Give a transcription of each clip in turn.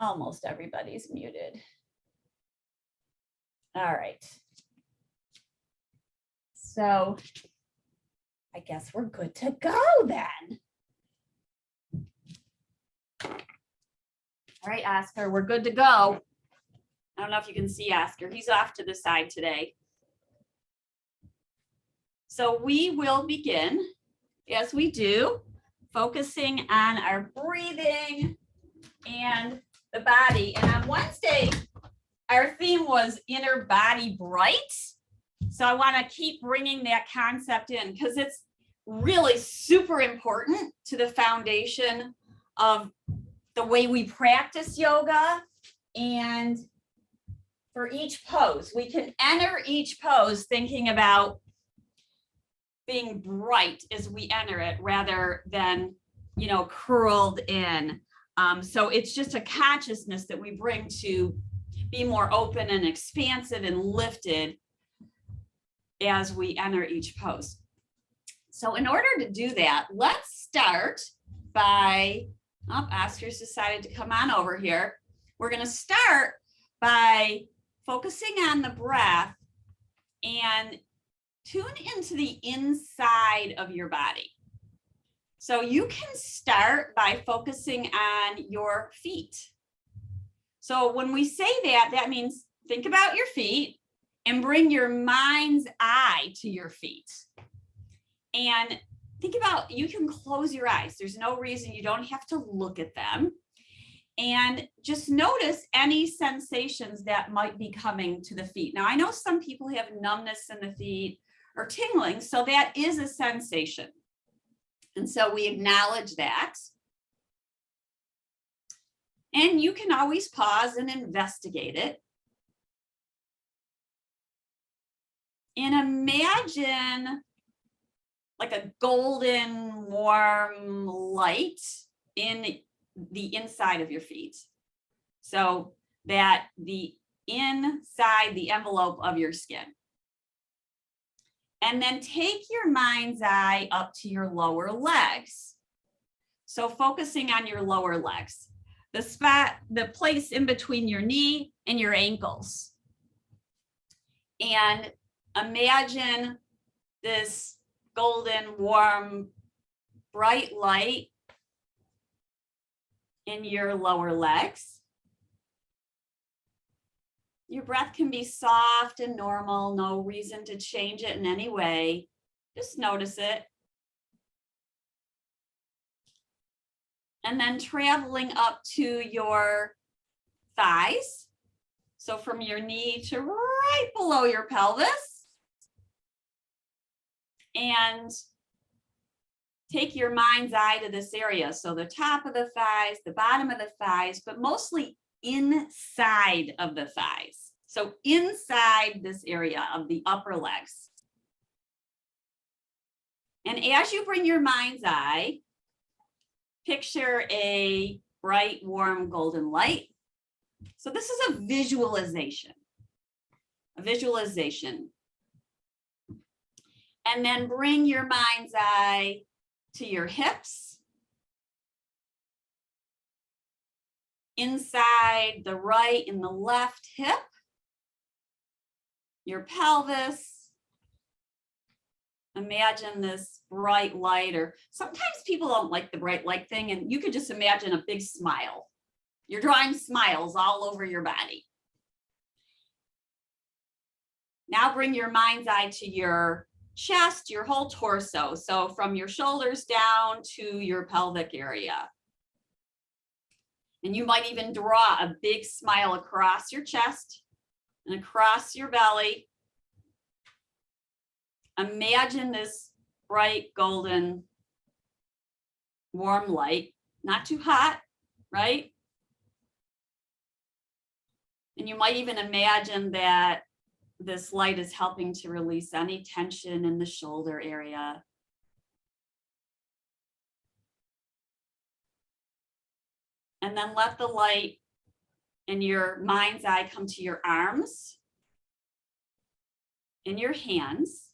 Almost everybody's muted. All right. So I guess we're good to go then. All right, Oscar, we're good to go. I don't know if you can see Oscar. He's off to the side today. So we will begin, as we do, focusing on our breathing and the body. And on Wednesday, our theme was inner body bright. So I want to keep bringing that concept in because it's really super important to the foundation of the way we practice yoga. And for each pose, we can enter each pose thinking about being bright as we enter it rather than, you know, curled in. So it's just a consciousness that we bring to be more open and expansive and lifted as we enter each pose. So in order to do that, let's start by, Oscar's decided to come on over here. We're going to start by focusing on the breath and tune into the inside of your body. So you can start by focusing on your feet. So when we say that, that means think about your feet and bring your mind's eye to your feet. And think about, you can close your eyes. There's no reason, you don't have to look at them. And just notice any sensations that might be coming to the feet. Now, I know some people have numbness in the feet or tingling, so that is a sensation. And so we acknowledge that. And you can always pause and investigate it. And imagine like a golden warm light in the inside of your feet. So that the inside the envelope of your skin. And then take your mind's eye up to your lower legs. So focusing on your lower legs, the spot, the place in between your knee and your ankles. And imagine this golden, warm, bright light in your lower legs. Your breath can be soft and normal, no reason to change it in any way. Just notice it. And then traveling up to your thighs. So from your knee to right below your pelvis. And take your mind's eye to this area. So the top of the thighs, the bottom of the thighs, but mostly inside of the thighs. So inside this area of the upper legs. And as you bring your mind's eye, picture a bright, warm, golden light. So this is a visualization. A visualization. And then bring your mind's eye to your hips. Inside the right and the left hip. Your pelvis. Imagine this bright light, or sometimes people don't like the bright light thing, and you could just imagine a big smile. You're drawing smiles all over your body. Now bring your mind's eye to your chest, your whole torso. So from your shoulders down to your pelvic area. And you might even draw a big smile across your chest and across your belly. Imagine this bright, golden, warm light, not too hot, right? And you might even imagine that this light is helping to release any tension in the shoulder area. And then let the light in your mind's eye come to your arms and your hands.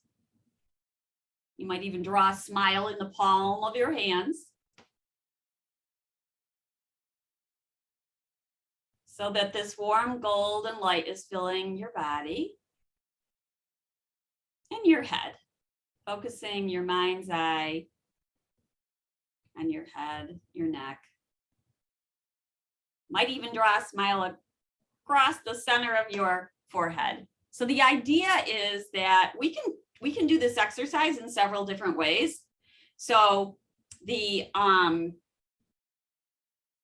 You might even draw a smile in the palm of your hands. so that this warm golden light is filling your body and your head, focusing your mind's eye on your head, your neck. Might even draw a smile across the center of your forehead. So the idea is that we can do this exercise in several different ways. So the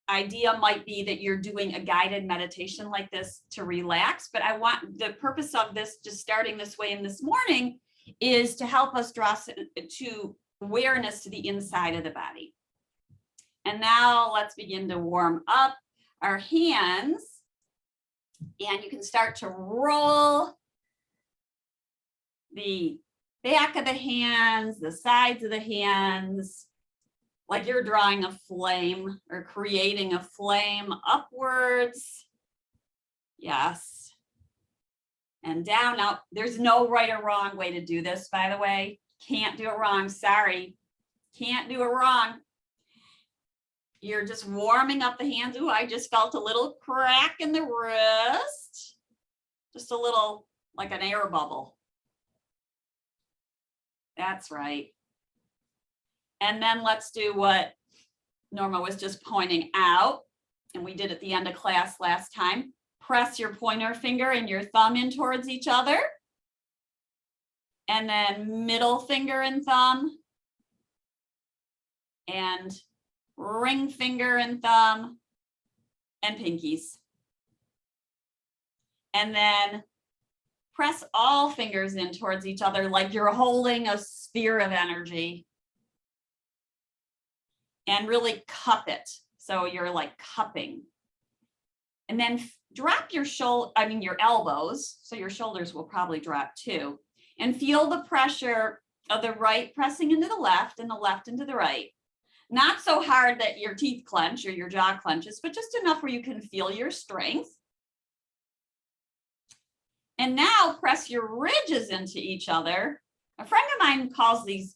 idea might be that you're doing a guided meditation like this to relax, but I want the purpose of this, just starting this way in this morning, is to help us draw to awareness to the inside of the body. And now let's begin to warm up our hands, and you can start to roll the back of the hands, the sides of the hands, like you're drawing a flame or creating a flame upwards. Yes. And down. Now, there's no right or wrong way to do this, by the way. Can't do it wrong. Sorry. Can't do it wrong. You're just warming up the hands. Ooh, I just felt a little crack in the wrist. Just a little, like an air bubble. That's right. And then let's do what Norma was just pointing out, and we did at the end of class last time. Press your pointer finger and your thumb in towards each other. And then middle finger and thumb. And ring finger and thumb. And pinkies. And then press all fingers in towards each other like you're holding a sphere of energy. And really cup it. So you're like cupping. And then drop your your elbows. So your shoulders will probably drop too. And feel the pressure of the right pressing into the left and the left into the right. Not so hard that your teeth clench or your jaw clenches, but just enough where you can feel your strength. And now press your ridges into each other. A friend of mine calls these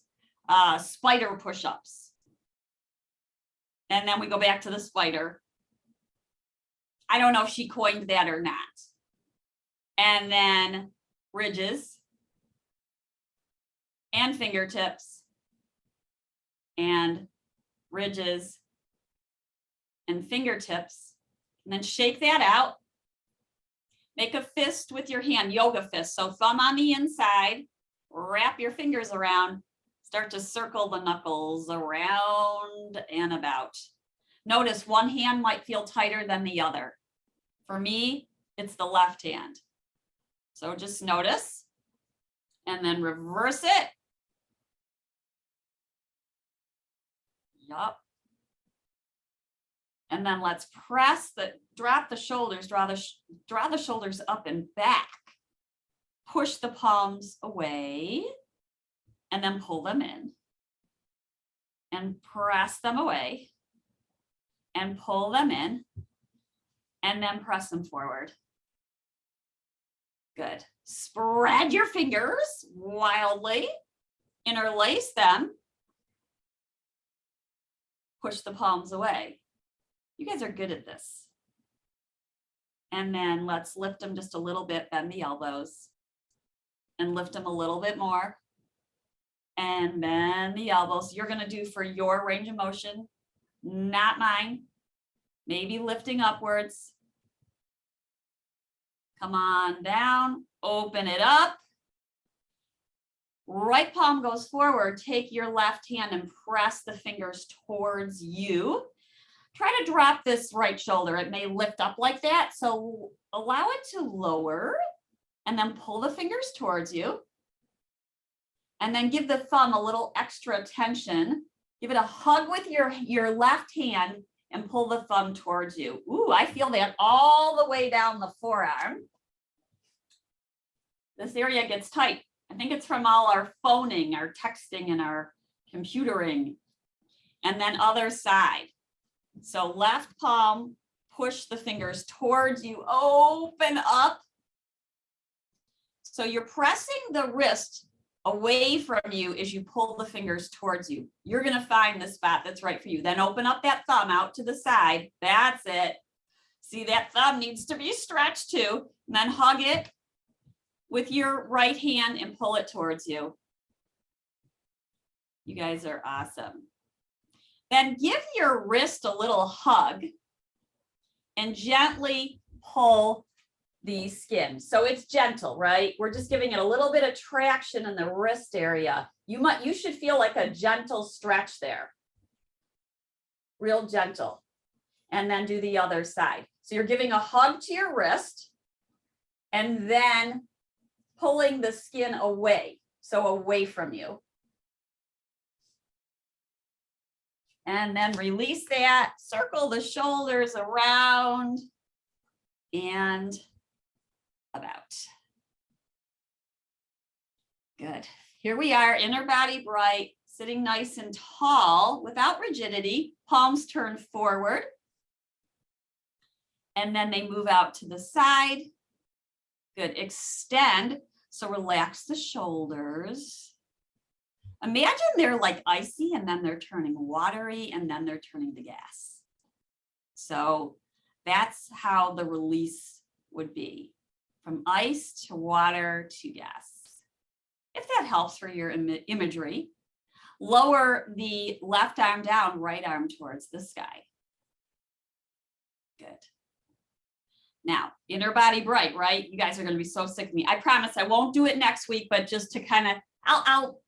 spider push-ups. And then we go back to the spider. I don't know if she coined that or not. And then ridges and fingertips and ridges and fingertips. And then shake that out. Make a fist with your hand, yoga fist. So thumb on the inside, wrap your fingers around. Start to circle the knuckles around and about. Notice one hand might feel tighter than the other. For me, it's the left hand. So just notice and then reverse it. Yup. And then let's drop the shoulders, draw the shoulders up and back. Push the palms away. And then pull them in and press them away and pull them in and then press them forward. Good. Spread your fingers wildly, interlace them, push the palms away. You guys are good at this. And then let's lift them just a little bit, bend the elbows and lift them a little bit more. And bend the elbows. You're going to do for your range of motion, not mine. Maybe lifting upwards. Come on down, open it up. Right palm goes forward. Take your left hand and press the fingers towards you. Try to drop this right shoulder. It may lift up like that. So allow it to lower and then pull the fingers towards you. And then give the thumb a little extra tension. Give it a hug with your left hand and pull the thumb towards you. Ooh, I feel that all the way down the forearm. This area gets tight. I think it's from all our phoning, our texting, and our computering. And then other side. So left palm, push the fingers towards you, open up. So you're pressing the wrist away from you as you pull the fingers towards you. You're going to find the spot that's right for you. Then open up that thumb out to the side. That's it. See, that thumb needs to be stretched too. And then hug it with your right hand and pull it towards you. You guys are awesome. Then give your wrist a little hug and gently pull the skin. So it's gentle, right? We're just giving it a little bit of traction in the wrist area. You should feel like a gentle stretch there. Real gentle. And then do the other side. So you're giving a hug to your wrist and then pulling the skin away. So away from you. And then release that, circle the shoulders around and about. Good. Here we are, inner body bright, sitting nice and tall without rigidity, palms turned forward. And then they move out to the side. Good, extend. So relax the shoulders. Imagine they're like icy and then they're turning watery and then they're turning to gas. So that's how the release would be, from ice to water to gas. If that helps for your imagery, lower the left arm down, right arm towards the sky. Good. Now, inner body bright, right? You guys are going to be so sick of me. I promise I won't do it next week, but just to kind of, I'll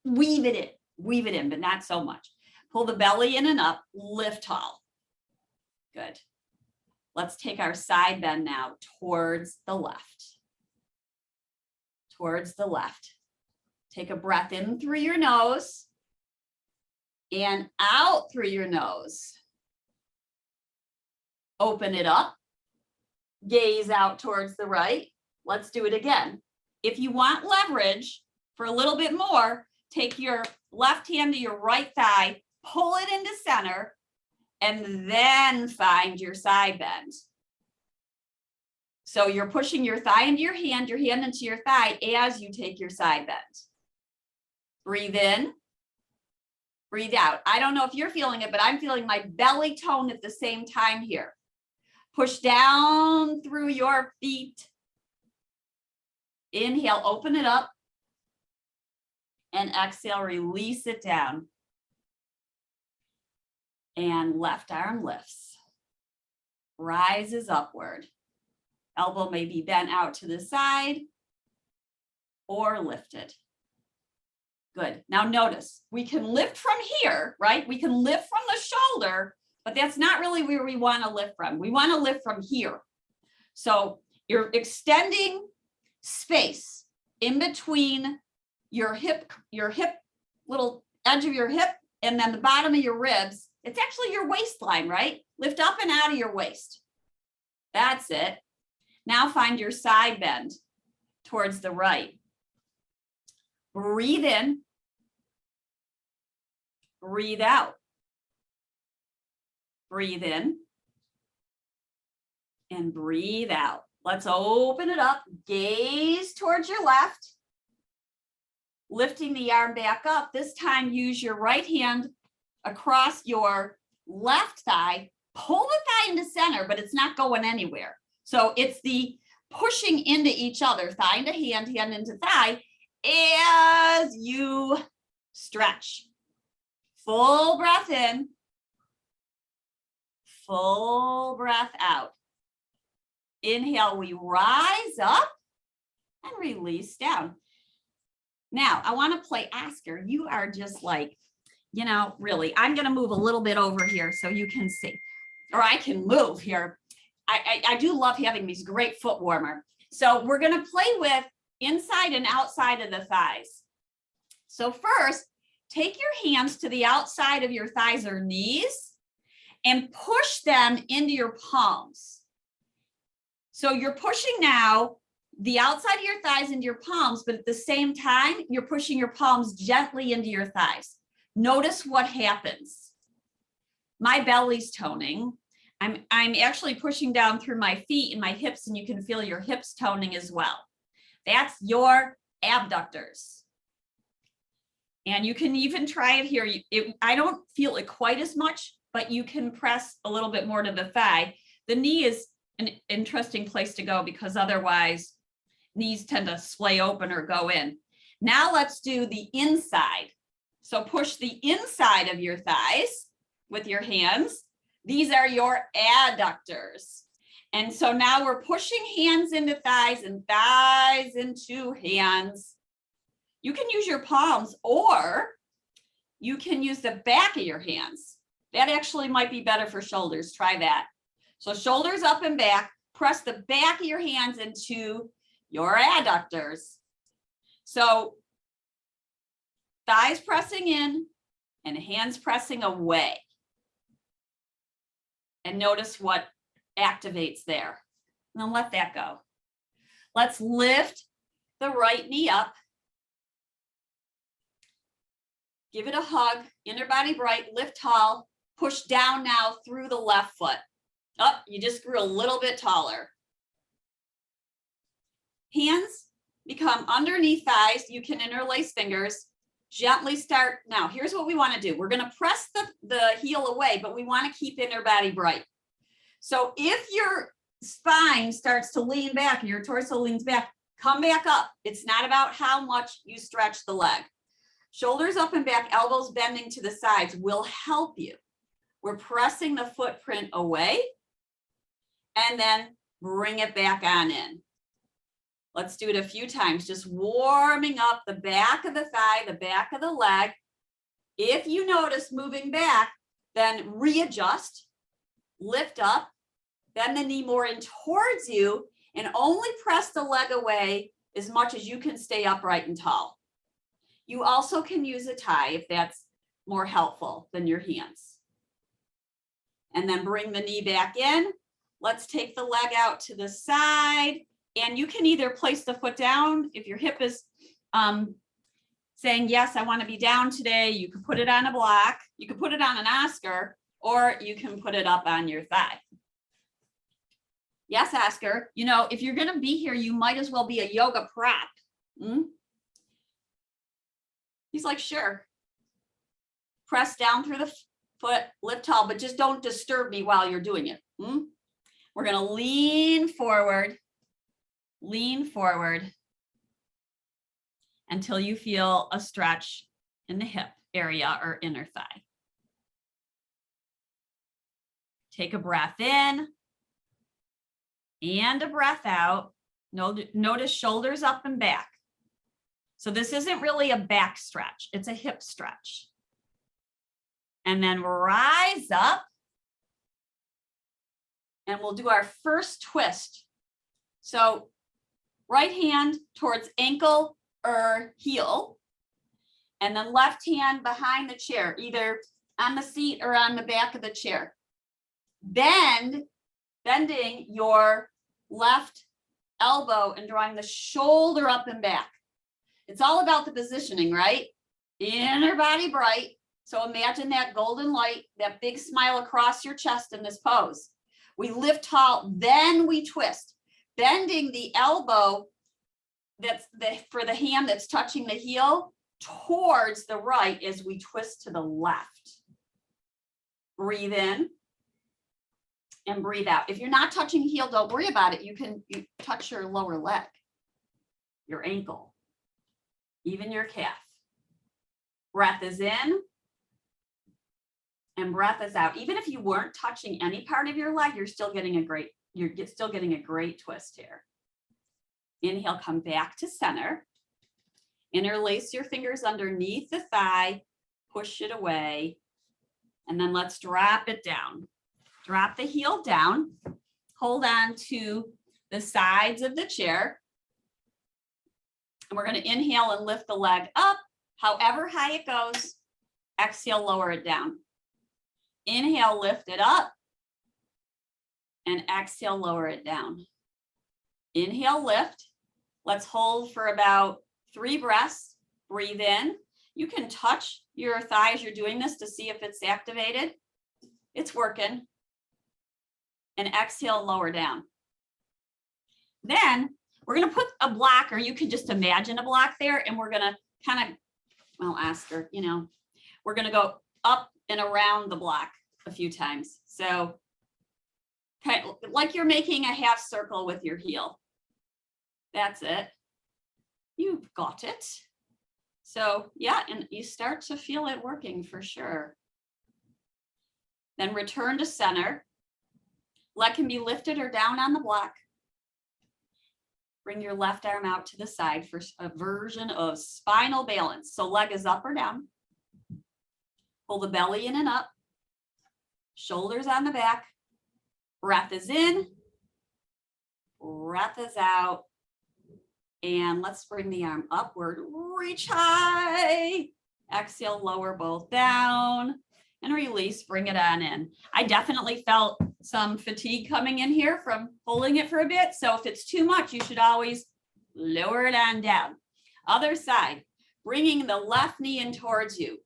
weave it in, but not so much. Pull the belly in and up, lift tall. Good. Let's take our side bend now towards the left. Towards the left. Take a breath in through your nose and out through your nose. Open it up. Gaze out towards the right. Let's do it again. If you want leverage for a little bit more, take your left hand to your right thigh, pull it into center, and then find your side bend. So you're pushing your thigh into your hand into your thigh as you take your side bend. Breathe in, breathe out. I don't know if you're feeling it, but I'm feeling my belly tone at the same time here. Push down through your feet. Inhale, open it up. And exhale, release it down. And left arm lifts. Rises upward. Elbow may be bent out to the side or lifted. Good. Now notice, we can lift from here, right? We can lift from the shoulder, but that's not really where we want to lift from. We want to lift from here. So you're extending space in between your hip, little edge of your hip, and then the bottom of your ribs. It's actually your waistline, right? Lift up and out of your waist. That's it. Now find your side bend towards the right. Breathe in. Breathe out. Breathe in. And breathe out. Let's open it up. Gaze towards your left. Lifting the arm back up. This time use your right hand across your left thigh. Pull the thigh into center, but it's not going anywhere. So it's the pushing into each other, thigh into hand, hand into thigh, as you stretch. Full breath in. Full breath out. Inhale, we rise up and release down. Now, I want to play Oscar. You are just like, you know, really, I'm going to move a little bit over here so you can see, or I can move here. I do love having these great foot warmer. So we're going to play with inside and outside of the thighs. So first, take your hands to the outside of your thighs or knees and push them into your palms. So you're pushing now the outside of your thighs into your palms, but at the same time, you're pushing your palms gently into your thighs. Notice what happens. My belly's toning. I'm actually pushing down through my feet and my hips, and you can feel your hips toning as well. That's your abductors. And you can even try it here. I don't feel it quite as much, but you can press a little bit more to the thigh. The knee is an interesting place to go because otherwise knees tend to splay open or go in. Now let's do the inside. So push the inside of your thighs with your hands. These are your adductors. And so now we're pushing hands into thighs and thighs into hands. You can use your palms or you can use the back of your hands. That actually might be better for shoulders. Try that. So shoulders up and back, press the back of your hands into your adductors. So thighs pressing in and hands pressing away. And notice what activates there. And then let that go. Let's lift the right knee up. Give it a hug, inner body bright, lift tall, push down now through the left foot. Oh, you just grew a little bit taller. Hands become underneath thighs. You can interlace fingers. Gently start. Now, here's what we want to do. We're going to press the heel away, but we want to keep inner body bright. So if your spine starts to lean back and your torso leans back, come back up. It's not about how much you stretch the leg. Shoulders up and back, elbows bending to the sides will help you. We're pressing the footprint away and then bring it back on in. Let's do it a few times, just warming up the back of the thigh, the back of the leg. If you notice moving back, then readjust, lift up, bend the knee more in towards you, and only press the leg away as much as you can stay upright and tall. You also can use a tie if that's more helpful than your hands. And then bring the knee back in. Let's take the leg out to the side. And you can either place the foot down if your hip is saying, yes, I want to be down today. You can put it on a block. You can put it on an Oscar, or you can put it up on your thigh. Yes, Oscar, you know, if you're going to be here, you might as well be a yoga prop. He's like, sure. Press down through the foot, lift tall, but just don't disturb me while you're doing it. We're going to lean forward until you feel a stretch in the hip area or inner thigh. Take a breath in and a breath out. Notice shoulders up and back. So this isn't really a back stretch, it's a hip stretch. And then rise up. And we'll do our first twist. So right hand towards ankle or heel, and then left hand behind the chair, either on the seat or on the back of the chair. Bending your left elbow and drawing the shoulder up and back. It's all about the positioning, right? Inner body bright. So imagine that golden light, that big smile across your chest in this pose. We lift tall, then we twist. Bending the elbow for the hand that's touching the heel towards the right as we twist to the left. Breathe in and breathe out. If you're not touching heel, don't worry about it. You touch your lower leg, your ankle, even your calf. Breath is in and breath is out. Even if you weren't touching any part of your leg, you're still getting a great twist here. Inhale, come back to center. Interlace your fingers underneath the thigh, push it away, and then let's drop it down. Drop the heel down, hold on to the sides of the chair. And we're going to inhale and lift the leg up, however high it goes. Exhale, lower it down. Inhale, lift it up. And exhale, lower it down. Inhale, lift. Let's hold for about 3 breaths. Breathe in. You can touch your thigh as you're doing this to see if it's activated. It's working. And exhale, lower down. Then we're going to put a block, or you can just imagine a block there, and we're going to kind of, well, ask her, we're going to go up and around the block a few times. So kind of like you're making a half circle with your heel. That's it. You've got it. So yeah, and you start to feel it working for sure. Then return to center. Leg can be lifted or down on the block. Bring your left arm out to the side for a version of spinal balance. So leg is up or down. Pull the belly in and up. Shoulders on the back. Breath is in. Breath is out. And let's bring the arm upward. Reach high. Exhale, lower both down. And release, bring it on in. I definitely felt some fatigue coming in here from holding it for a bit. So if it's too much, you should always lower it on down. Other side, bringing the left knee in towards you,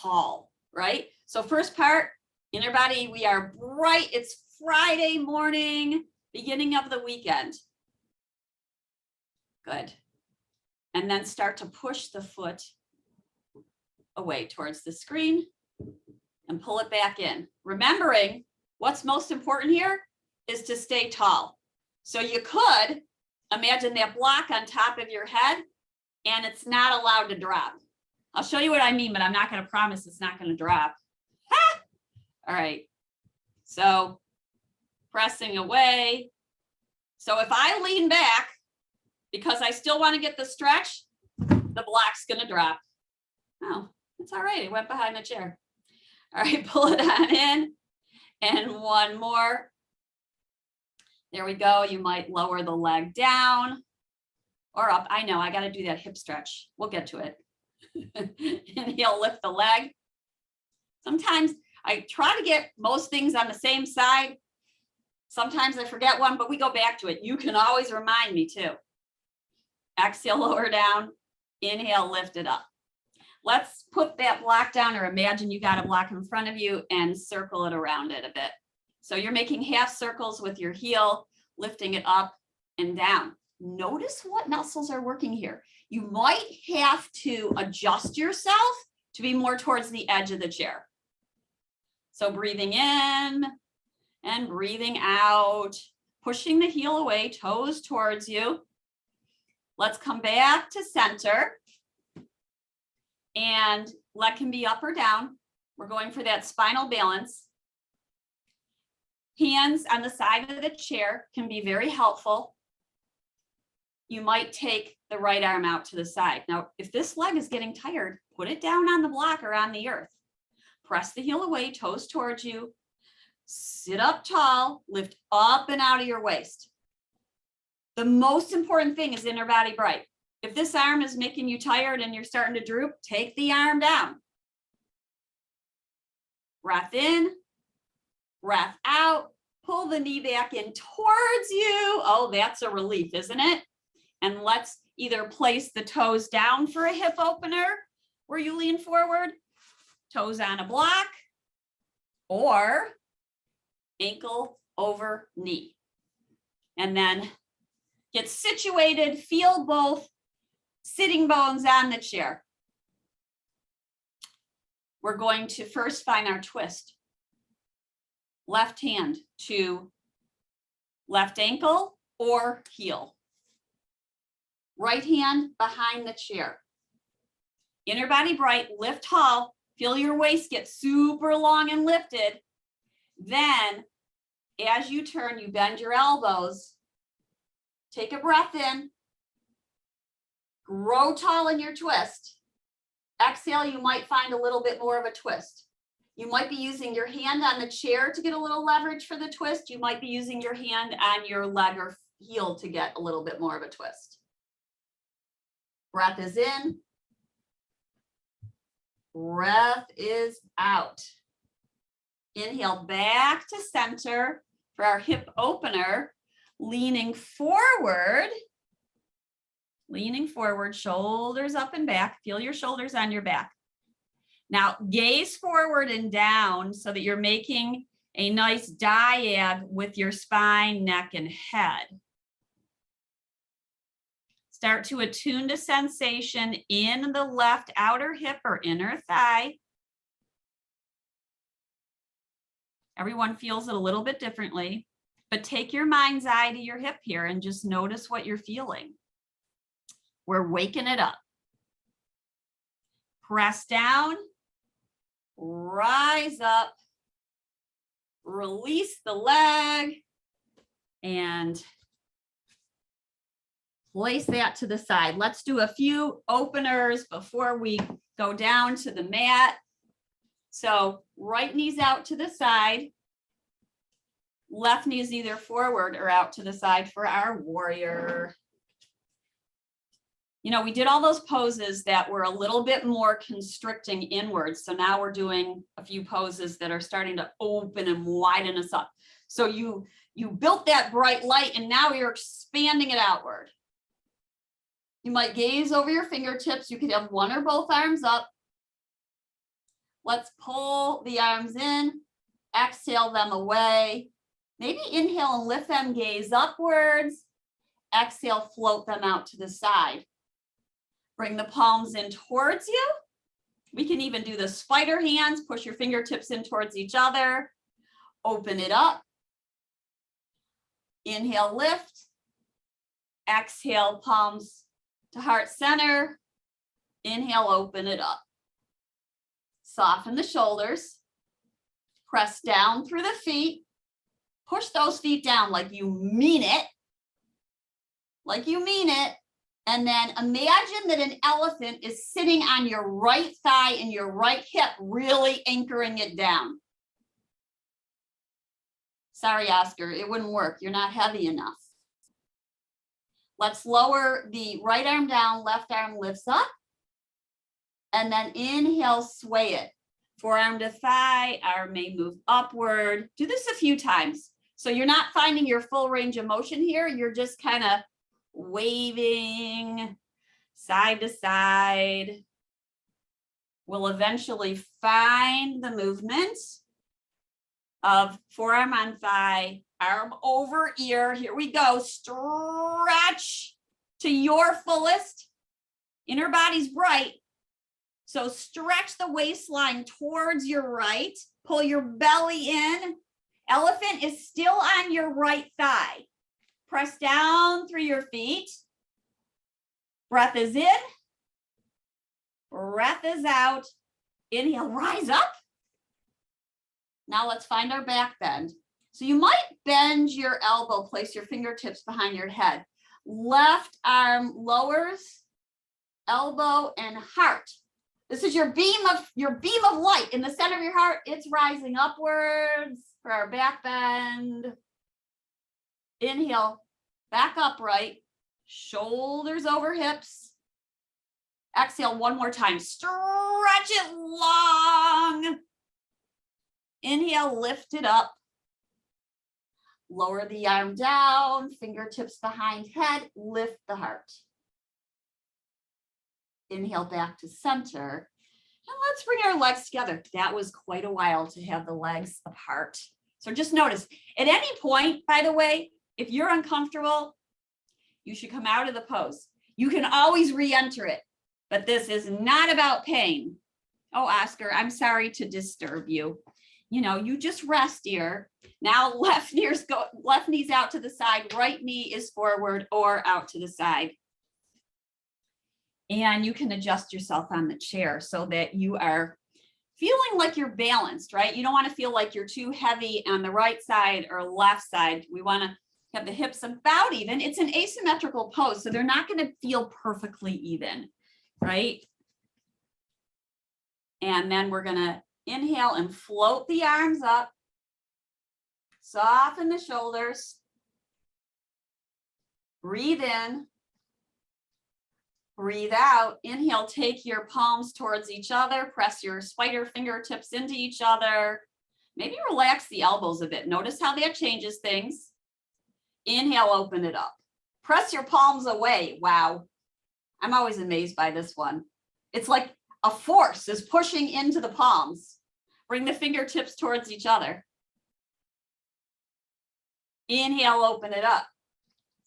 tall, right? So first part, inner body, we are bright. It's Friday morning, beginning of the weekend. Good. And then start to push the foot away towards the screen and pull it back in. Remembering what's most important here is to stay tall. So you could imagine that block on top of your head and it's not allowed to drop. I'll show you what I mean, but I'm not going to promise it's not going to drop. Ha! All right. So pressing away. So if I lean back because I still want to get the stretch, the block's going to drop. Oh, it's all right. It went behind the chair. All right, pull it on in. And one more. There we go. You might lower the leg down or up. I know, I got to do that hip stretch. We'll get to it. Inhale, lift the leg. Sometimes I try to get most things on the same side. Sometimes I forget one, but we go back to it. You can always remind me too. Exhale, lower down. Inhale, lift it up. Let's put that block down, or imagine you got a block in front of you and circle it around it a bit. So you're making half circles with your heel, lifting it up and down. Notice what muscles are working here. You might have to adjust yourself to be more towards the edge of the chair. So breathing in and breathing out, pushing the heel away, toes towards you. Let's come back to center. And leg can be up or down. We're going for that spinal balance. Hands on the side of the chair can be very helpful. You might take the right arm out to the side. Now, if this leg is getting tired, put it down on the block or on the earth. Press the heel away, toes towards you. Sit up tall, lift up and out of your waist. The most important thing is inner body bright. If this arm is making you tired and you're starting to droop, take the arm down. Breath in, breath out, pull the knee back in towards you. Oh, that's a relief, isn't it? And let's either place the toes down for a hip opener where you lean forward, toes on a block, or ankle over knee. And then get situated, feel both sitting bones on the chair. We're going to first find our twist. Left hand to left ankle or heel. Right hand behind the chair. Inner body bright, lift tall, feel your waist get super long and lifted. Then as you turn, you bend your elbows. Take a breath in. Grow tall in your twist. Exhale, you might find a little bit more of a twist. You might be using your hand on the chair to get a little leverage for the twist. You might be using your hand on your leg or heel to get a little bit more of a twist. Breath is in. Breath is out. Inhale back to center for our hip opener. Leaning forward, shoulders up and back. Feel your shoulders on your back. Now gaze forward and down so that you're making a nice dyad with your spine, neck, and head. Start to attune to sensation in the left outer hip or inner thigh. Everyone feels it a little bit differently. But take your mind's eye to your hip here and just notice what you're feeling. We're waking it up. Press down, rise up, release the leg, and place that to the side. Let's do a few openers before we go down to the mat. So right knee's out to the side. Left knee is either forward or out to the side for our warrior. You know, we did all those poses that were a little bit more constricting inwards. So now we're doing a few poses that are starting to open and widen us up. So you built that bright light and now you're expanding it outward. You might gaze over your fingertips. You could have one or both arms up. Let's pull the arms in, exhale them away. Maybe inhale and lift them, gaze upwards. Exhale, float them out to the side. Bring the palms in towards you. We can even do the spider hands. Push your fingertips in towards each other. Open it up. Inhale, lift. Exhale, palms to heart center. Inhale, open it up. Soften the shoulders. Press down through the feet. Push those feet down like you mean it. Like you mean it. And then imagine that an elephant is sitting on your right thigh and your right hip, really anchoring it down. Sorry, Oscar, it wouldn't work. You're not heavy enough. Let's lower the right arm down, left arm lifts up. And then inhale, sway it. Forearm to thigh, arm may move upward. Do this a few times. So you're not finding your full range of motion here. You're just kind of waving side to side. We'll eventually find the movement of forearm on thigh, arm over ear. Here we go. Stretch to your fullest. Inner body's bright. So stretch the waistline towards your right. Pull your belly in. Elephant is still on your right thigh. Press down through your feet. Breath is in. Breath is out. Inhale, rise up. Now let's find our back bend. So you might bend your elbow, place your fingertips behind your head. Left arm lowers, elbow and heart. This is your beam of light in the center of your heart. It's rising upwards for our back bend. Inhale, back upright, shoulders over hips. Exhale one more time, stretch it long. Inhale, lift it up. Lower the arm down, fingertips behind head, lift the heart. Inhale back to center. And let's bring our legs together. That was quite a while to have the legs apart. So just notice, at any point, by the way, if you're uncomfortable, you should come out of the pose. You can always re-enter it, but this is not about pain. Oh, Oscar, I'm sorry to disturb you. You know, you just rest here. Now left knee's out to the side, right knee is forward or out to the side. And you can adjust yourself on the chair so that you are feeling like you're balanced, right? You don't want to feel like you're too heavy on the right side or left side. We want to have the hips about even. It's an asymmetrical pose, so they're not going to feel perfectly even, right? And then we're going to inhale and float the arms up. Soften the shoulders. Breathe in. Breathe out. Inhale, take your palms towards each other. Press your spider fingertips into each other. Maybe relax the elbows a bit. Notice how that changes things. Inhale, open it up. Press your palms away. Wow. I'm always amazed by this one. It's like a force is pushing into the palms. Bring the fingertips towards each other. Inhale, open it up.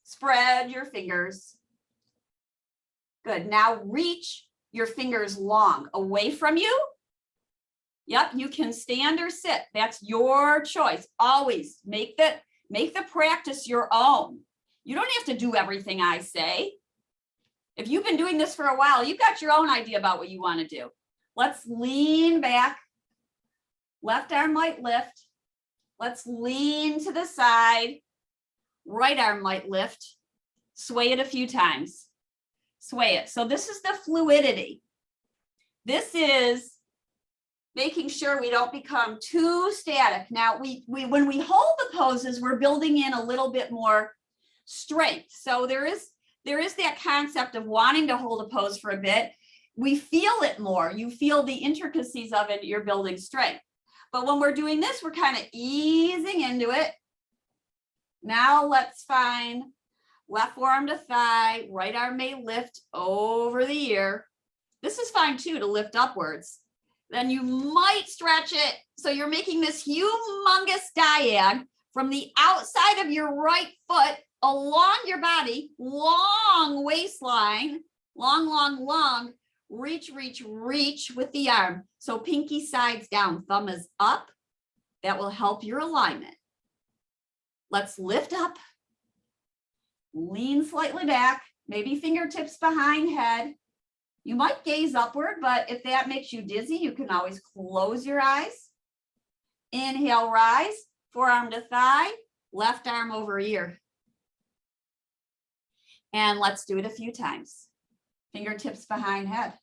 Spread your fingers. Good. Now reach your fingers long away from you. Yep, you can stand or sit. That's your choice. Always make that. Make the practice your own. You don't have to do everything I say. If you've been doing this for a while, you've got your own idea about what you want to do. Let's lean back. Left arm might lift. Let's lean to the side. Right arm might lift. Sway it a few times. Sway it. So this is the fluidity. This is making sure we don't become too static. Now, when we hold the poses, we're building in a little bit more strength. So there is that concept of wanting to hold a pose for a bit. We feel it more. You feel the intricacies of it. You're building strength. But when we're doing this, we're kind of easing into it. Now let's find left forearm to thigh, right arm may lift over the ear. This is fine too, to lift upwards. Then you might stretch it. So you're making this humongous diag from the outside of your right foot along your body, long waistline, long, reach with the arm. So pinky sides down, thumb is up. That will help your alignment. Let's lift up, lean slightly back, maybe fingertips behind head. You might gaze upward, but if that makes you dizzy, you can always close your eyes. Inhale, rise, forearm to thigh, left arm over ear. And let's do it a few times. Fingertips behind head.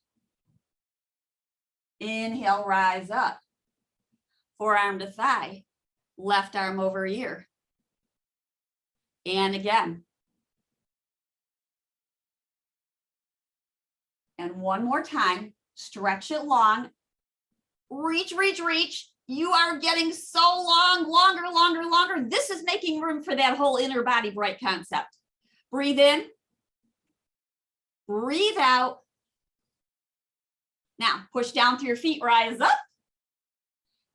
Inhale, rise up. Forearm to thigh, left arm over ear. And again. And one more time, stretch it long. Reach. You are getting so long, longer. This is making room for that whole inner body bright concept. Breathe in. Breathe out. Now, push down through your feet, rise up.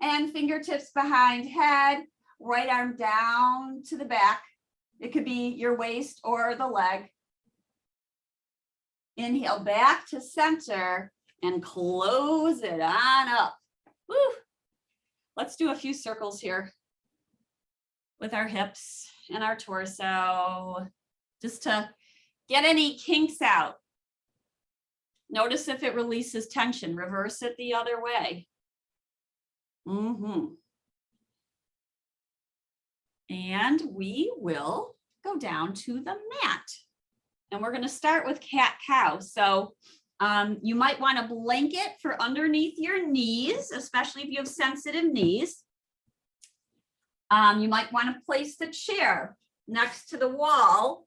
And fingertips behind head, right arm down to the back. It could be your waist or the leg. Inhale back to center and close it on up. Woo. Let's do a few circles here with our hips and our torso, just to get any kinks out. Notice if it releases tension, reverse it the other way. And we will go down to the mat. And we're going to start with cat-cow. So you might want a blanket for underneath your knees, especially if you have sensitive knees. You might want to place the chair next to the wall,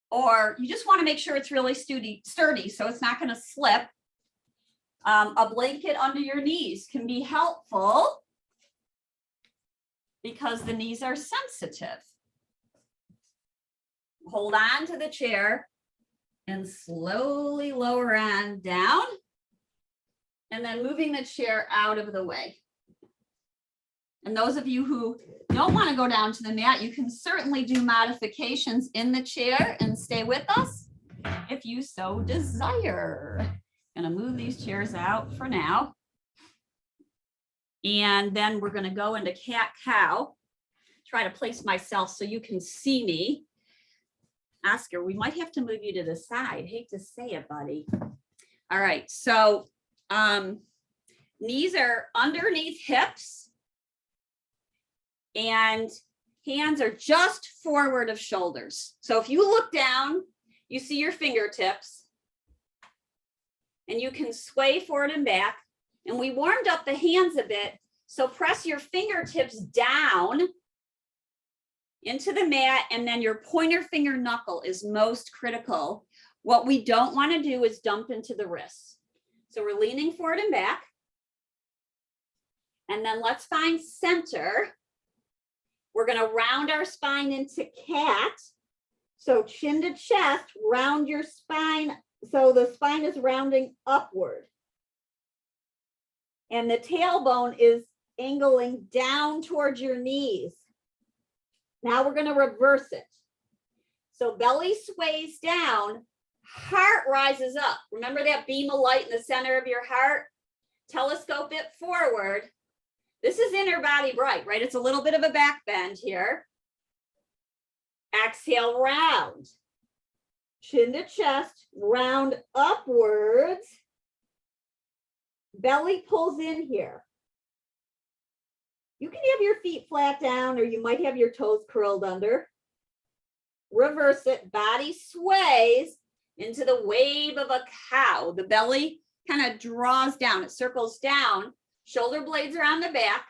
or you just want to make sure it's really sturdy so it's not going to slip. A blanket under your knees can be helpful because the knees are sensitive. Hold on to the chair and slowly lower on down, and then moving the chair out of the way. And those of you who don't want to go down to the mat, you can certainly do modifications in the chair and stay with us if you so desire. I'm going to move these chairs out for now. And then we're going to go into cat-cow. Try to place myself so you can see me. Oscar, we might have to move you to the side. Hate to say it, buddy. All right, so knees are underneath hips and hands are just forward of shoulders. So if you look down, you see your fingertips and you can sway forward and back. And we warmed up the hands a bit. So press your fingertips down into the mat, and then your pointer finger knuckle is most critical. What we don't want to do is dump into the wrists. So we're leaning forward and back. And then let's find center. We're going to round our spine into cat. So chin to chest, round your spine. So the spine is rounding upward. And the tailbone is angling down towards your knees. Now we're going to reverse it. So belly sways down, heart rises up. Remember that beam of light in the center of your heart? Telescope it forward. This is inner body bright, right? It's a little bit of a back bend here. Exhale, round. Chin to chest, round upwards. Belly pulls in here. You can have your feet flat down, or you might have your toes curled under. Reverse it, body sways into the wave of a cow. The belly kind of draws down, it circles down. Shoulder blades are on the back.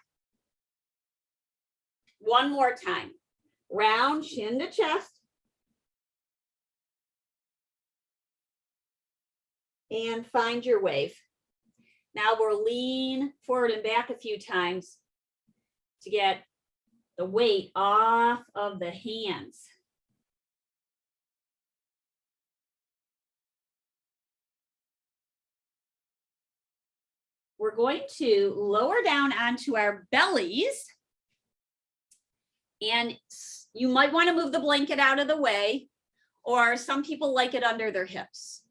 One more time. Round, chin to chest. And find your wave. Now we'll lean forward and back a few times to get the weight off of the hands. We're going to lower down onto our bellies. And you might want to move the blanket out of the way, or some people like it under their hips.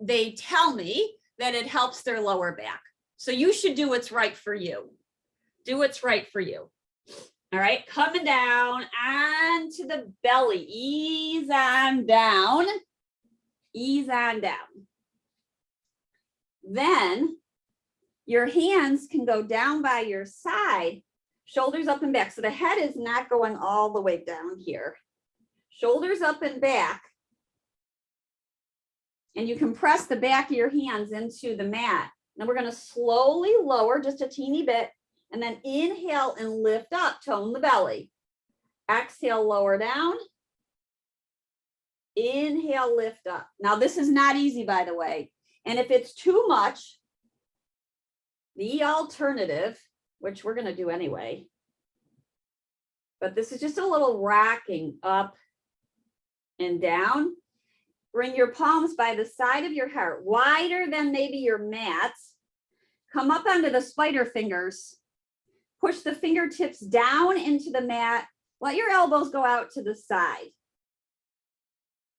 They tell me that it helps their lower back. So you should do what's right for you. Do what's right for you. All right, coming down onto the belly. Ease on down. Ease on down. Then your hands can go down by your side, shoulders up and back. So the head is not going all the way down here. Shoulders up and back. And you can press the back of your hands into the mat. Then we're going to slowly lower just a teeny bit, and then inhale and lift up, tone the belly. Exhale, lower down. Inhale, lift up. Now this is not easy, by the way. And if it's too much, the alternative, which we're going to do anyway, but this is just a little rocking up and down. Bring your palms by the side of your heart, wider than maybe your mats. Come up onto the spider fingers. Push the fingertips down into the mat. Let your elbows go out to the side.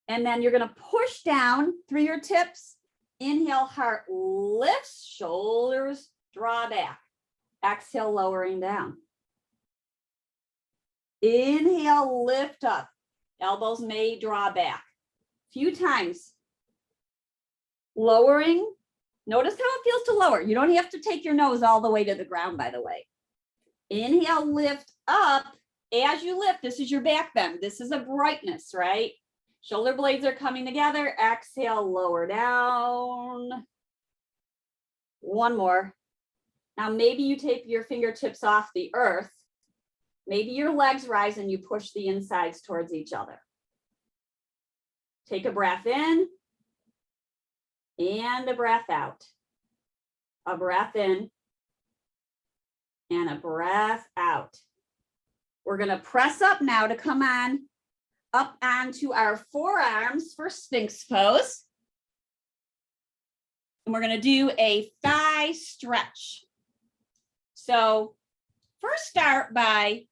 And then you're going to push down through your tips. Inhale, heart lifts, shoulders draw back. Exhale, lowering down. Inhale, lift up. Elbows may draw back. Few times. Lowering. Notice how it feels to lower. You don't have to take your nose all the way to the ground, by the way. Inhale, lift up. As you lift, this is your back bend. This is a brightness, right? Shoulder blades are coming together. Exhale, lower down. One more. Now, maybe you take your fingertips off the earth. Maybe your legs rise and you push the insides towards each other. Take a breath in and a breath out. A breath in and a breath out. We're going to press up now to come on up onto our forearms for Sphinx Pose. And we're going to do a thigh stretch. So first start by,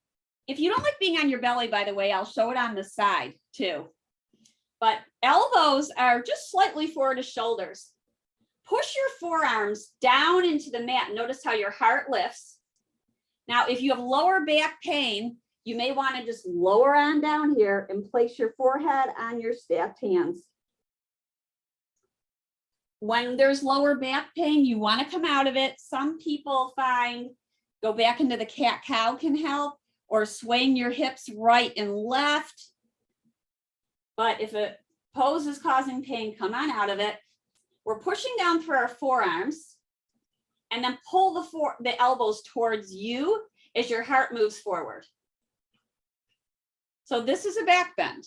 if you don't like being on your belly, by the way, I'll show it on the side too. But elbows are just slightly forward to shoulders. Push your forearms down into the mat. Notice how your heart lifts. Now, if you have lower back pain, you may want to just lower on down here and place your forehead on your stacked hands. When there's lower back pain, you want to come out of it. Some people find go back into the cat-cow can help, or swaying your hips right and left. But if a pose is causing pain, come on out of it. We're pushing down through our forearms and then pull the elbows towards you as your heart moves forward. So this is a back bend.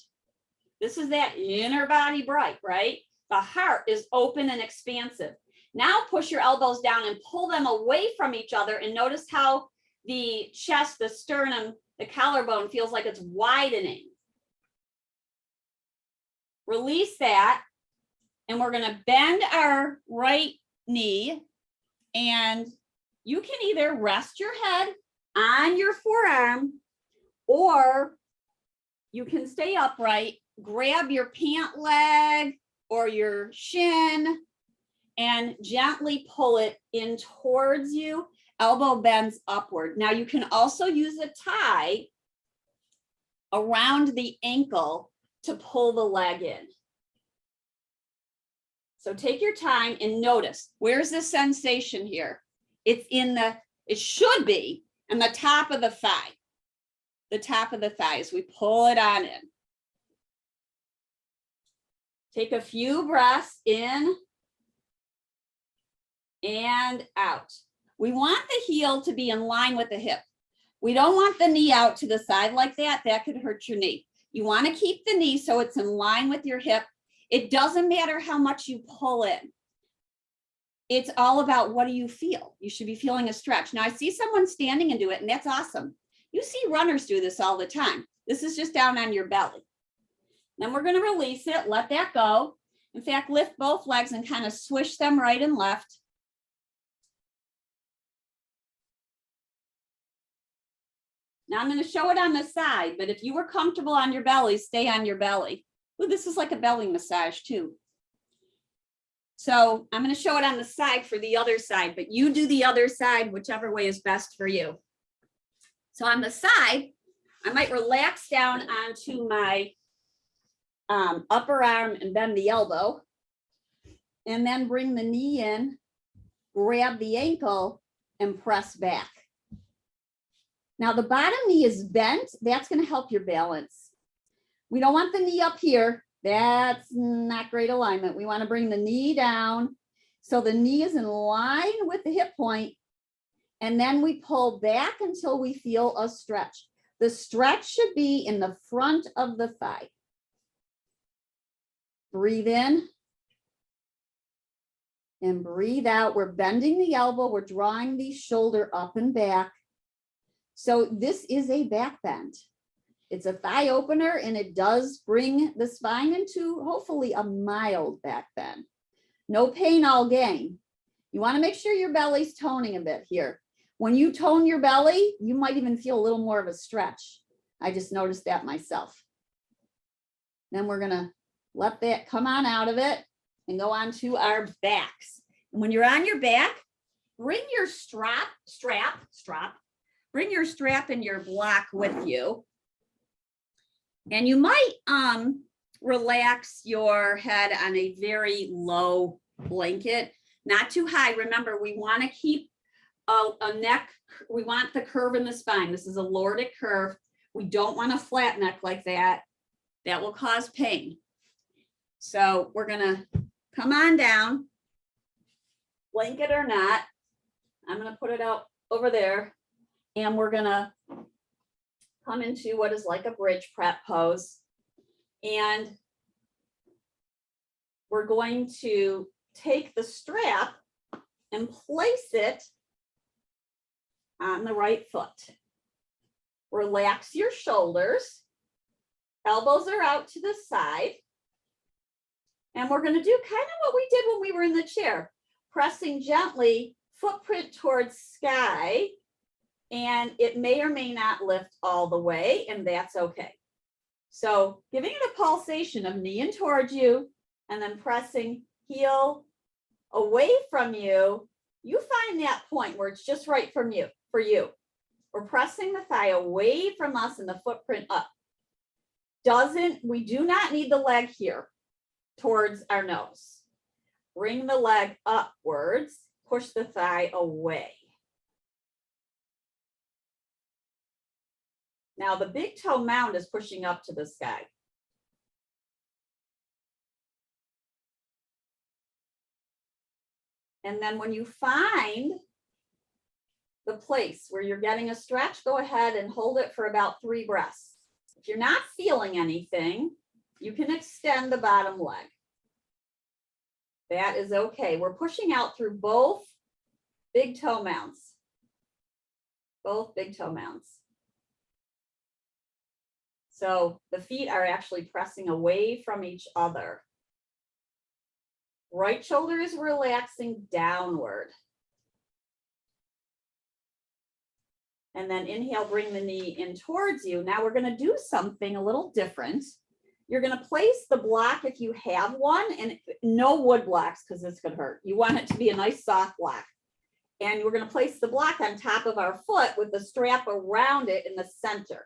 This is that inner body bright, right? The heart is open and expansive. Now push your elbows down and pull them away from each other, and notice how the chest, the sternum, the collarbone feels like it's widening. Release that, and we're going to bend our right knee, and you can either rest your head on your forearm, or you can stay upright, grab your pant leg or your shin and gently pull it in towards you. Elbow bends upward. Now you can also use a tie around the ankle to pull the leg in. So take your time and notice, where's the sensation here? It's in the, it should be in the top of the thigh. The top of the thigh as we pull it on in. Take a few breaths in and out. We want the heel to be in line with the hip. We don't want the knee out to the side like that. That could hurt your knee. You want to keep the knee so it's in line with your hip. It doesn't matter how much you pull in. It's all about what do you feel? You should be feeling a stretch. Now I see someone standing and do it, and that's awesome. You see runners do this all the time. This is just down on your belly. Then we're going to release it, let that go. In fact, lift both legs and kind of swish them right and left. Now I'm going to show it on the side, but if you were comfortable on your belly, stay on your belly. Ooh, this is like a belly massage too. So I'm going to show it on the side for the other side, but you do the other side, whichever way is best for you. So on the side, I might relax down onto my upper arm and bend the elbow, and then bring the knee in, grab the ankle, and press back. Now the bottom knee is bent. That's going to help your balance. We don't want the knee up here. That's not great alignment. We want to bring the knee down so the knee is in line with the hip point, and then we pull back until we feel a stretch. The stretch should be in the front of the thigh. Breathe in and breathe out. We're bending the elbow. We're drawing the shoulder up and back. So this is a back bend. It's a thigh opener, and it does bring the spine into hopefully a mild back bend. No pain, all gain. You want to make sure your belly's toning a bit here. When you tone your belly, you might even feel a little more of a stretch. I just noticed that myself. Then we're going to let that come on out of it and go on to our backs. And when you're on your back, bring your bring your strap and your block with you. And you might relax your head on a very low blanket, not too high. Remember, we want to keep a neck. We want the curve in the spine. This is a lordic curve. We don't want a flat neck like that. That will cause pain. So we're going to come on down, blanket or not. I'm going to put it out over there, and we're going to come into what is like a bridge prep pose. And we're going to take the strap and place it on the right foot. Relax your shoulders. Elbows are out to the side. And we're going to do kind of what we did when we were in the chair, pressing gently, footprint towards sky. And it may or may not lift all the way, and that's okay. So giving it a pulsation of knee in towards you, and then pressing heel away from you. You find that point where it's just right for you. We're pressing the thigh away from us and the footprint up. We do not need the leg here towards our nose. Bring the leg upwards, push the thigh away. Now the big toe mound is pushing up to the sky. And then when you find the place where you're getting a stretch, go ahead and hold it for about 3 breaths. If you're not feeling anything, you can extend the bottom leg. That is okay. We're pushing out through both big toe mounds. Both big toe mounds. So the feet are actually pressing away from each other. Right shoulder is relaxing downward. And then inhale, bring the knee in towards you. Now we're going to do something a little different. You're going to place the block if you have one, and no wood blocks because this could hurt. You want it to be a nice soft block. And we're going to place the block on top of our foot with the strap around it in the center.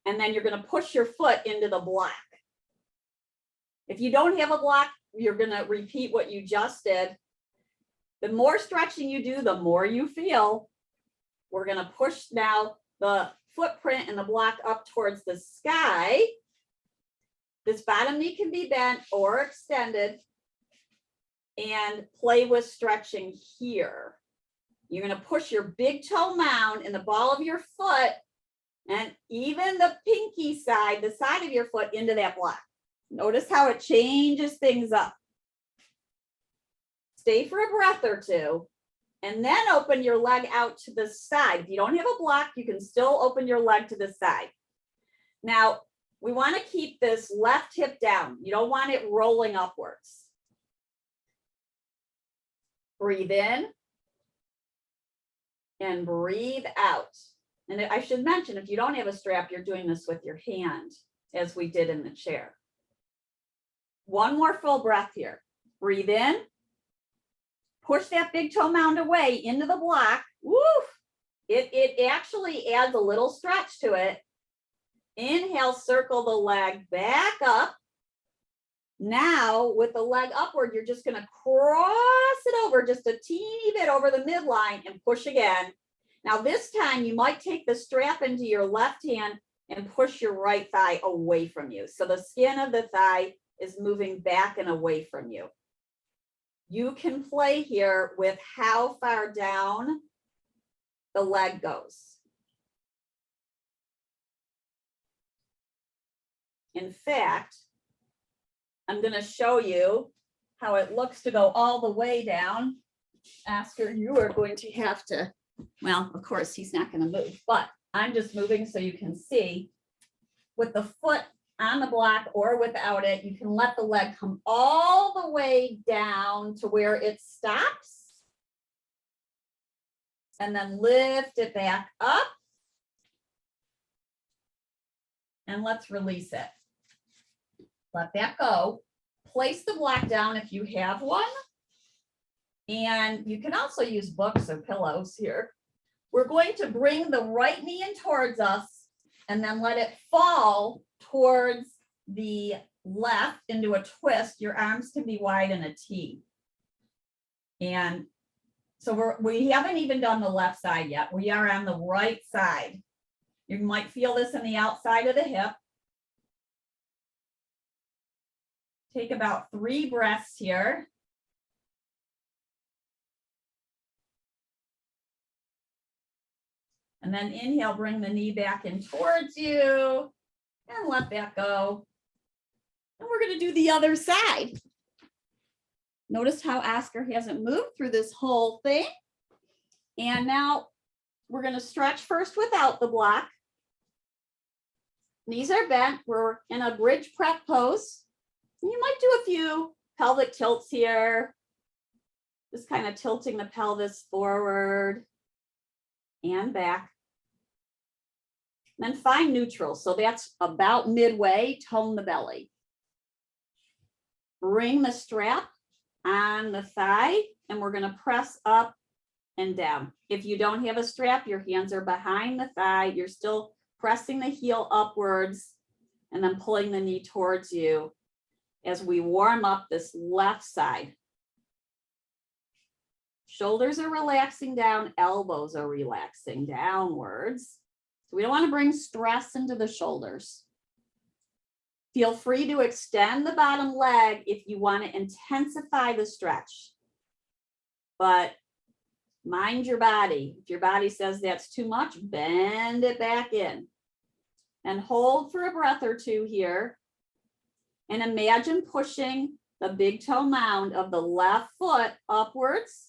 and then you're going to push your foot into the block. If you don't have a block, you're going to repeat what you just did. The more stretching you do, the more you feel. We're going to push now the footprint and the block up towards the sky. This bottom knee can be bent or extended, and play with stretching here. You're going to push your big toe mound and the ball of your foot and even the pinky side, the side of your foot, into that block. Notice how it changes things up. Stay for a breath or two, and then open your leg out to the side. If you don't have a block, you can still open your leg to the side. Now, we want to keep this left hip down. You don't want it rolling upwards. Breathe in and breathe out. And I should mention, if you don't have a strap, you're doing this with your hand, as we did in the chair. One more full breath here. Breathe in. Push that big toe mound away into the block. Woo! It actually adds a little stretch to it. Inhale, circle the leg back up. Now, with the leg upward, you're just going to cross it over just a teeny bit over the midline and push again. Now, this time you might take the strap into your left hand and push your right thigh away from you. So the skin of the thigh is moving back and away from you. You can play here with how far down the leg goes. In fact, I'm going to show you how it looks to go all the way down. Oscar, you are going to have to, well, of course, he's not going to move, but I'm just moving so you can see. With the foot on the block or without it, you can let the leg come all the way down to where it stops. And then lift it back up. And let's release it. Let that go. Place the block down if you have one. And you can also use books or pillows here. We're going to bring the right knee in towards us and then let it fall towards the left into a twist. Your arms can be wide in a T. And so we haven't even done the left side yet. We are on the right side. You might feel this in the outside of the hip. Take about 3 breaths here. And then inhale, bring the knee back in towards you and let that go. And we're going to do the other side. Notice how Oscar hasn't moved through this whole thing. And now we're going to stretch first without the block. Knees are bent. We're in a bridge prep pose. You might do a few pelvic tilts here. Just kind of tilting the pelvis forward and back. Then find neutral. So that's about midway, tone the belly. Bring the strap on the thigh and we're going to press up and down. If you don't have a strap, your hands are behind the thigh. You're still pressing the heel upwards and then pulling the knee towards you as we warm up this left side. Shoulders are relaxing down, elbows are relaxing downwards. So we don't want to bring stress into the shoulders. Feel free to extend the bottom leg if you want to intensify the stretch. But mind your body. If your body says that's too much, bend it back in. And hold for a breath or two here. And imagine pushing the big toe mound of the left foot upwards.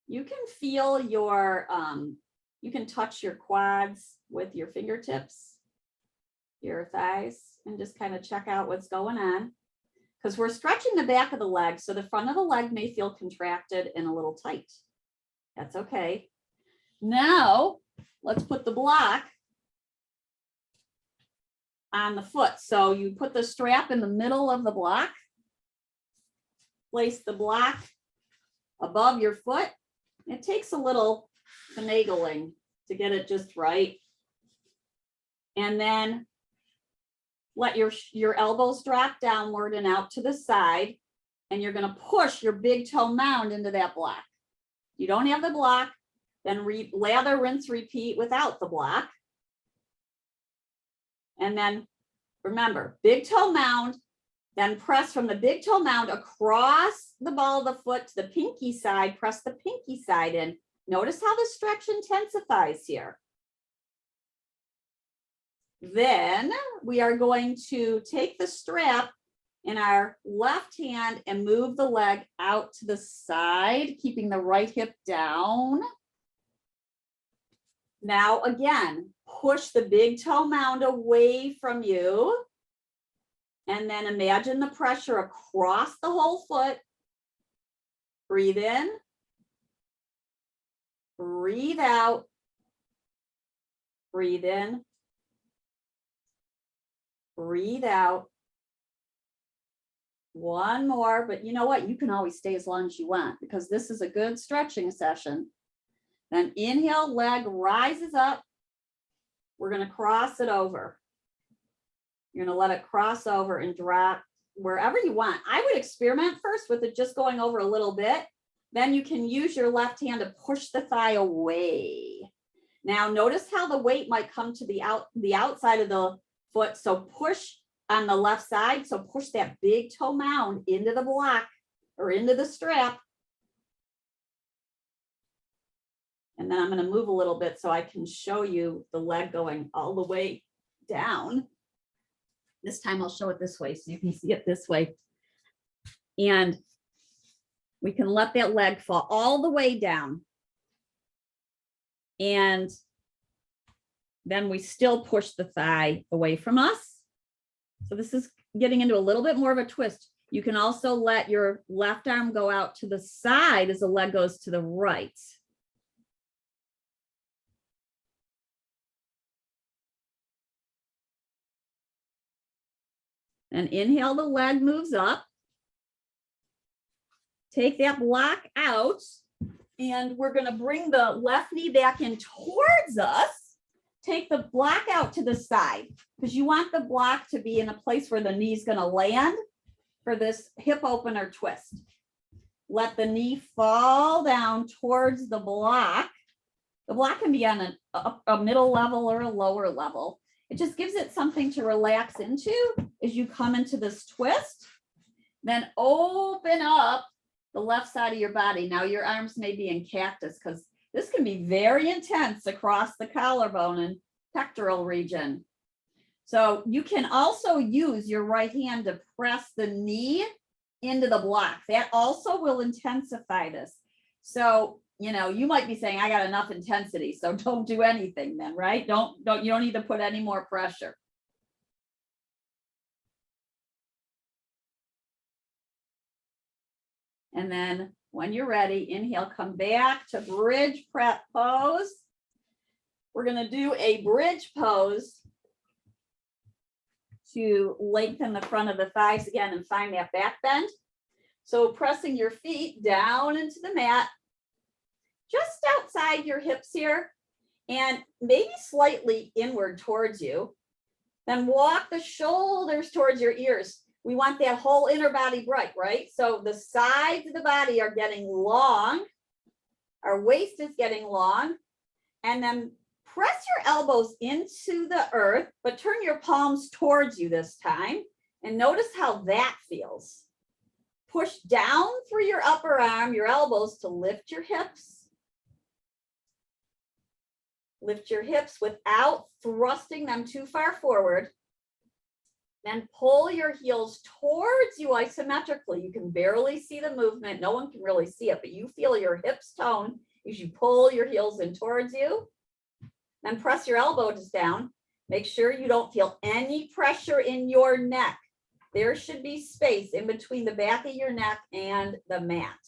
You can feel your, you can touch your quads with your fingertips, your thighs, and just kind of check out what's going on. Because we're stretching the back of the leg, so the front of the leg may feel contracted and a little tight. That's okay. Now, let's put the block on the foot. So you put the strap in the middle of the block, place the block above your foot. It takes a little finagling to get it just right. And then let your elbows drop downward and out to the side. And you're going to push your big toe mound into that block. You don't have the block, then lather, rinse, repeat without the block. And then remember, big toe mound, then press from the big toe mound across the ball of the foot to the pinky side, press the pinky side in. Notice how the stretch intensifies here. Then we are going to take the strap in our left hand and move the leg out to the side, keeping the right hip down. Now again, push the big toe mound away from you. And then imagine the pressure across the whole foot. Breathe in. Breathe out. Breathe in. Breathe out. One more, but you know what? You can always stay as long as you want because this is a good stretching session. Then inhale, leg rises up. We're going to cross it over. You're going to let it cross over and drop wherever you want. I would experiment first with it just going over a little bit. Then you can use your left hand to push the thigh away. Now notice how the weight might come to the outside of the foot. So push on the left side. So push that big toe mound into the block or into the strap. And then I'm going to move a little bit so I can show you the leg going all the way down. This time I'll show it this way so you can see it this way. And we can let that leg fall all the way down. And then we still push the thigh away from us. So this is getting into a little bit more of a twist. You can also let your left arm go out to the side as the leg goes to the right. And inhale, the leg moves up. Take that block out, and we're going to bring the left knee back in towards us. Take the block out to the side because you want the block to be in a place where the knee is going to land for this hip opener twist. Let the knee fall down towards the block. The block can be on a middle level or a lower level. It just gives it something to relax into as you come into this twist. Then open up the left side of your body. Now your arms may be in cactus because this can be very intense across the collarbone and pectoral region. So you can also use your right hand to press the knee into the block. That also will intensify this. So, you know, you might be saying, I got enough intensity, so don't do anything then, right? You don't need to put any more pressure. And then when you're ready, inhale, come back to bridge prep pose. We're going to do a bridge pose to lengthen the front of the thighs again and find that back bend. So pressing your feet down into the mat, just outside your hips here, and maybe slightly inward towards you. Then walk the shoulders towards your ears. We want that whole inner body bright, right? So the sides of the body are getting long. Our waist is getting long. And then press your elbows into the earth, but turn your palms towards you this time. And notice how that feels. Push down through your upper arm, your elbows to lift your hips. Lift your hips without thrusting them too far forward. Then pull your heels towards you isometrically. You can barely see the movement. No one can really see it, but you feel your hips tone as you pull your heels in towards you. Then press your elbows down. Make sure you don't feel any pressure in your neck. There should be space in between the back of your neck and the mat.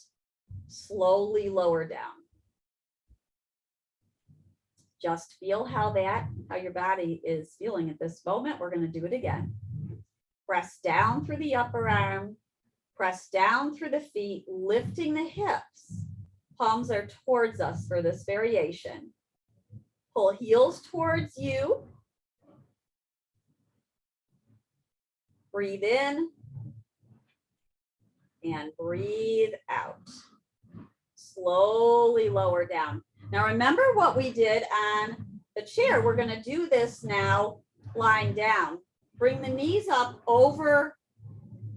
Slowly lower down. Just feel how your body is feeling at this moment. We're going to do it again. Press down through the upper arm, press down through the feet, lifting the hips. Palms are towards us for this variation. Pull heels towards you. Breathe in and breathe out. Slowly lower down. Now remember what we did on the chair. We're going to do this now lying down. Bring the knees up over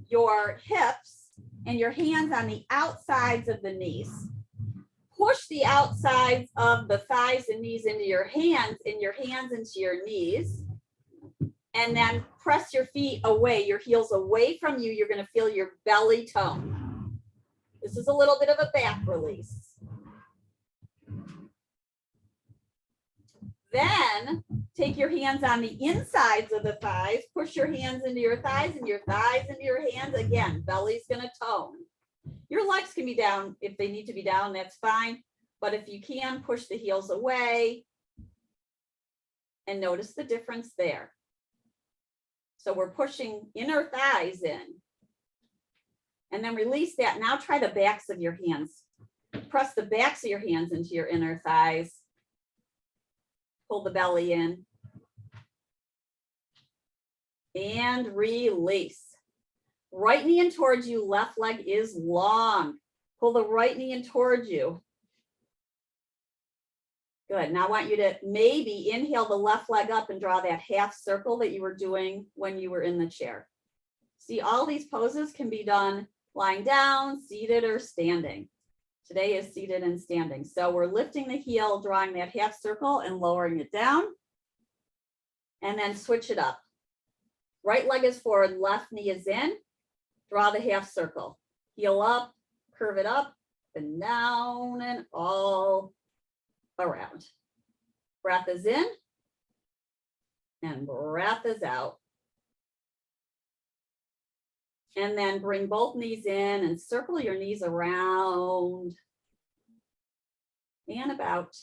your hips and your hands on the outsides of the knees. Push the outsides of the thighs and knees into your hands and your hands into your knees. And then press your feet away, your heels away from you. You're going to feel your belly tone. This is a little bit of a back release. Then take your hands on the insides of the thighs, push your hands into your thighs and your thighs into your hands. Again, belly's going to tone. Your legs can be down. If they need to be down, that's fine. But if you can, push the heels away and notice the difference there. So we're pushing inner thighs in. And then release that. Now try the backs of your hands. Press the backs of your hands into your inner thighs. Pull the belly in. And release. Right knee in towards you, left leg is long. Pull the right knee in towards you. Good. Now I want you to maybe inhale the left leg up and draw that half circle that you were doing when you were in the chair. See, all these poses can be done lying down, seated, or standing. Today is seated and standing. So we're lifting the heel, drawing that half circle and lowering it down. And then switch it up. Right leg is forward, left knee is in. Draw the half circle. Heel up, curve it up, and down and all around. Breath is in and breath is out. And then bring both knees in and circle your knees around and about.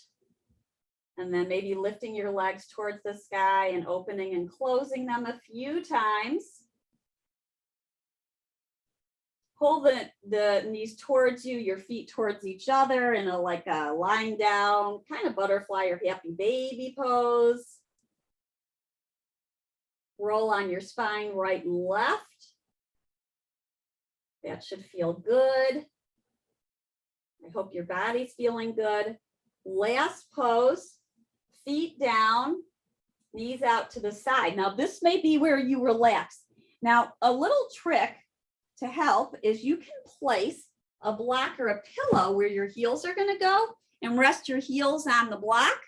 And then maybe lifting your legs towards the sky and opening and closing them a few times. Pull the knees towards you, your feet towards each other in like a lying down, kind of butterfly or happy baby pose. Roll on your spine right and left. That should feel good. I hope your body's feeling good. Last pose, feet down, knees out to the side. Now this may be where you relax. Now a little trick to help is you can place a block or a pillow where your heels are going to go and rest your heels on the block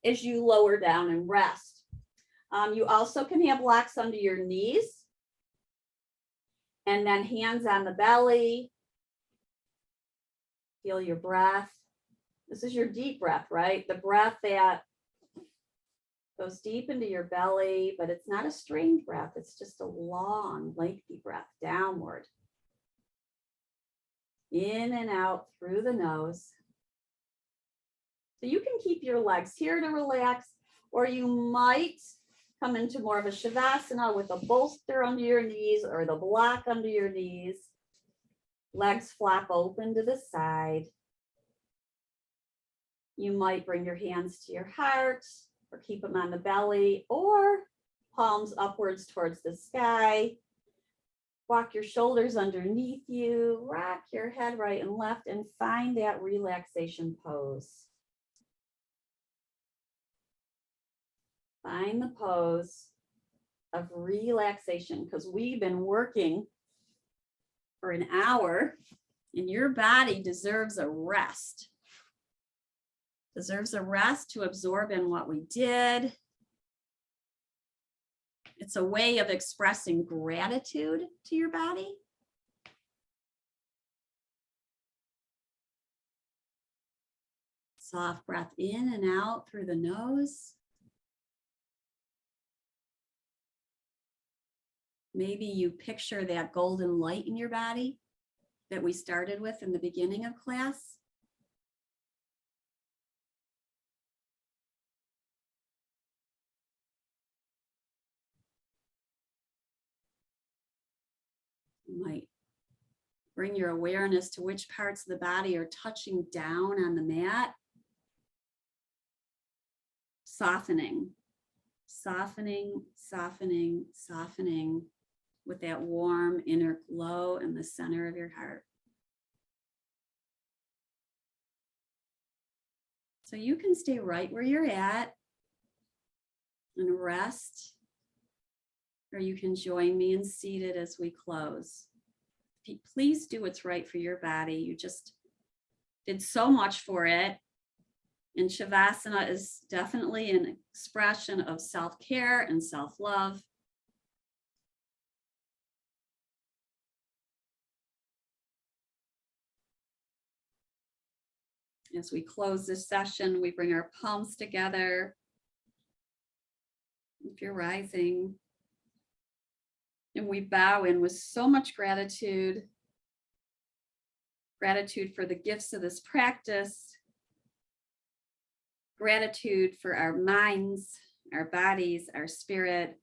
as you lower down and rest. You also can have blocks under your knees and then hands on the belly. Feel your breath. This is your deep breath, right? The breath that goes deep into your belly, but it's not a strained breath. It's just a long, lengthy breath downward. In and out through the nose. So you can keep your legs here to relax, or you might come into more of a Shavasana with a bolster under your knees or the block under your knees. Legs flap open to the side. You might bring your hands to your heart or keep them on the belly or palms upwards towards the sky. Walk your shoulders underneath you, rock your head right and left, and find that relaxation pose. Find the pose of relaxation, because we've been working for an hour and your body deserves a rest. Deserves a rest to absorb in what we did. It's a way of expressing gratitude to your body. Soft breath in and out through the nose. Maybe you picture that golden light in your body that we started with in the beginning of class. You might bring your awareness to which parts of the body are touching down on the mat. softening, softening, softening, softening with that warm inner glow in the center of your heart. So you can stay right where you're at and rest, or you can join me in seated as we close. Please do what's right for your body. You just did so much for it. And Shavasana is definitely an expression of self-care and self-love. As we close this session, we bring our palms together. If you're rising, and we bow in with so much gratitude. Gratitude for the gifts of this practice. Gratitude for our minds, our bodies, our spirit.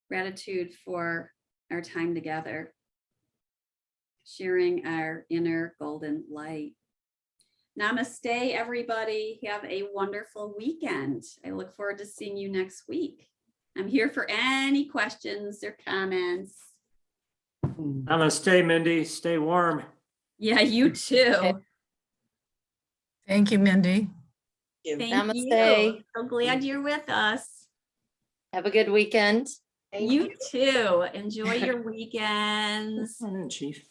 Gratitude for our time together, sharing our inner golden light. Namaste, everybody. Have a wonderful weekend. I look forward to seeing you next week. I'm here for any questions or comments. Namaste, Mindy. Stay warm. Yeah, you too. Thank you, Mindy. Thank Namaste. you. So glad you're with us. Have a good weekend. You too. Enjoy your weekends. Come on in, Chief.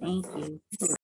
Thank you.